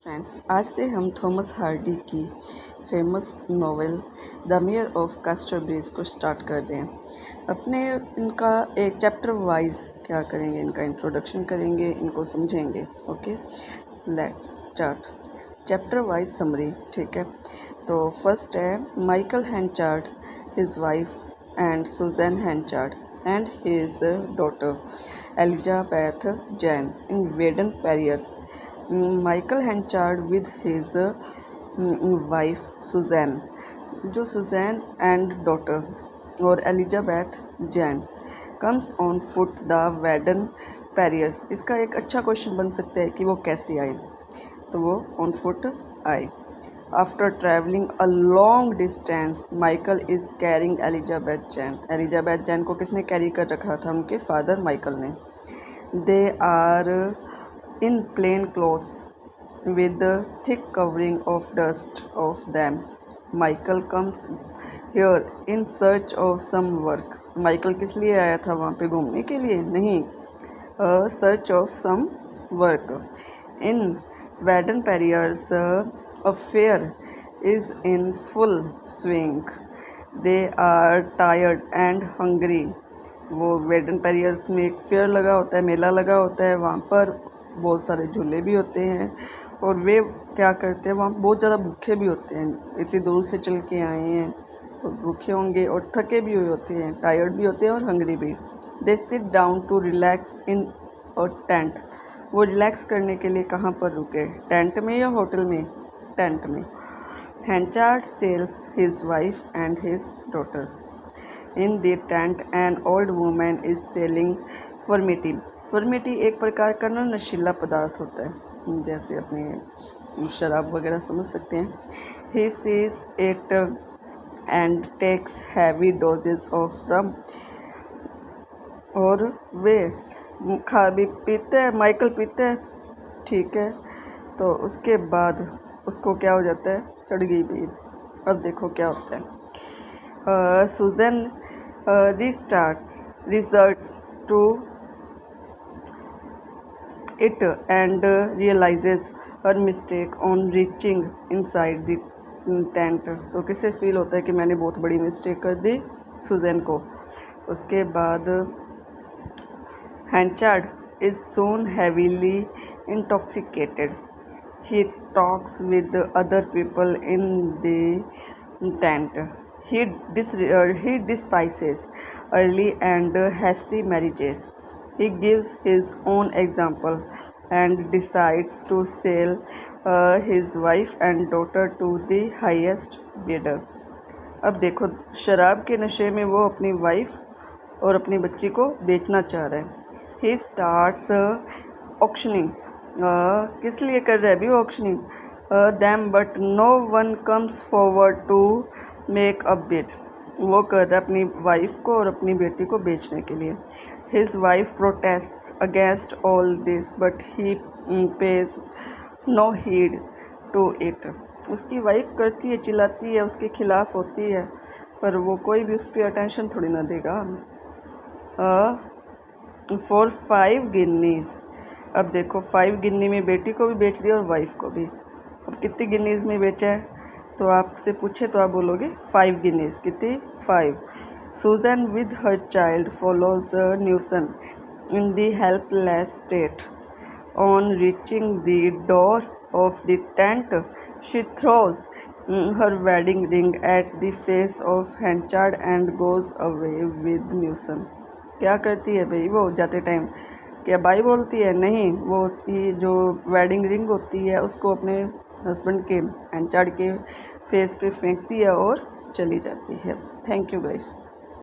Friends, आज से हम थॉमस हार्डी की famous novel the mayor of Casterbridge को स्टार्ट कर रहे हैं। इनका एक चैप्टर वाइज क्या करेंगे, इनका इंट्रोडक्शन करेंगे, इनको समझेंगे। Okay, let's start. Chapter wise summary, ठीक है। तो फर्स्ट है Michael Henchard, his wife and Susan Henchard and his daughter Elizabeth Jane in Weydon Priors. Michael Henchard with his wife Susan, जो सुजैन एंड डॉटर और Elizabeth Jane's comes on foot the Weydon Priors. इसका एक अच्छा question बन सकता है कि वो कैसे आए, तो वो ऑन फुट आए। After travelling a long distance Michael is carrying Elizabeth Jain. Elizabeth Jain को किसने कैरी कर रखा था? उनके फादर माइकल ने। They are in plain clothes with the thick covering of dust of them. Michael comes here in search of some work. Michael किस लिए आया था वहाँ पे? घूमने के लिए नहीं, search of some work. In Weddon Perriers, a fair is in full swing. They are tired and hungry. वो वेडन पेरियर्स में एक फेयर लगा होता है, मेला लगा होता है, वहाँ पर बहुत सारे झूले भी होते हैं और वे क्या करते हैं, वहाँ बहुत ज़्यादा भूखे भी होते हैं। इतनी दूर से चल के आए हैं तो भूखे होंगे और थके भी हुए होते हैं, टायर्ड भी होते हैं और हंग्री भी। They sit down to relax in a tent. वो रिलैक्स करने के लिए कहाँ पर रुके? टेंट में या होटल में? टेंट में। Henchard sells his wife and his daughter. In the tent an old women is selling furmity. Furmity एक प्रकार का नशीला पदार्थ होता है, जैसे अपने शराब वगैरह समझ सकते हैं। He sees it and takes heavy doses of rum. और वे खा भी पीते हैं, माइकल पीते हैं, ठीक है। तो उसके बाद उसको क्या हो जाता है? चढ़ गई भी। अब देखो क्या होता है। Susan resorts to it and realizes her mistake on reaching inside the tent. तो किसे फील होता है कि मैंने बहुत बड़ी मिस्टेक कर दी? सुजैन को। उसके बाद हैंचार्ड is soon heavily intoxicated. He talks with other people in the tent. He despises early and hasty marriages. He gives his own example and decides to sell his wife and daughter to the highest bidder. अब देखो, शराब के नशे में वो अपनी wife और अपनी बच्ची को बेचना चाह रहा है। He starts auctioning. किस लिए कर रहा है अभी auctioning? Them, but no one comes forward to make a bid. वो कर रहा है अपनी वाइफ को और अपनी बेटी को बेचने के लिए। His wife protests against all this but he pays no heed to it. उसकी वाइफ करती है, चिल्लाती है, उसके खिलाफ होती है, पर वो कोई भी उस पर अटेंशन थोड़ी ना देगा। फॉर 5 गिन्नीज। अब देखो, 5 गिन्नी में बेटी को भी बेच दिया और वाइफ को भी। अब कितनी गिन्नीज में बेचा है? तो आपसे पूछे तो आप बोलोगे 5 गिनीज। कितनी? 5। Susan with her child follows Newson in the helpless state. On reaching the door of the tent she throws her wedding ring at the face of Henchard and goes away with Newson. क्या करती है भाई वो जाते time? क्या by बोलती है? नहीं, वो उसकी जो वेडिंग रिंग होती है उसको अपने हस्बैंड के हैंचार्ड के फेस पे फेंकती है और चली जाती है। Thank you guys.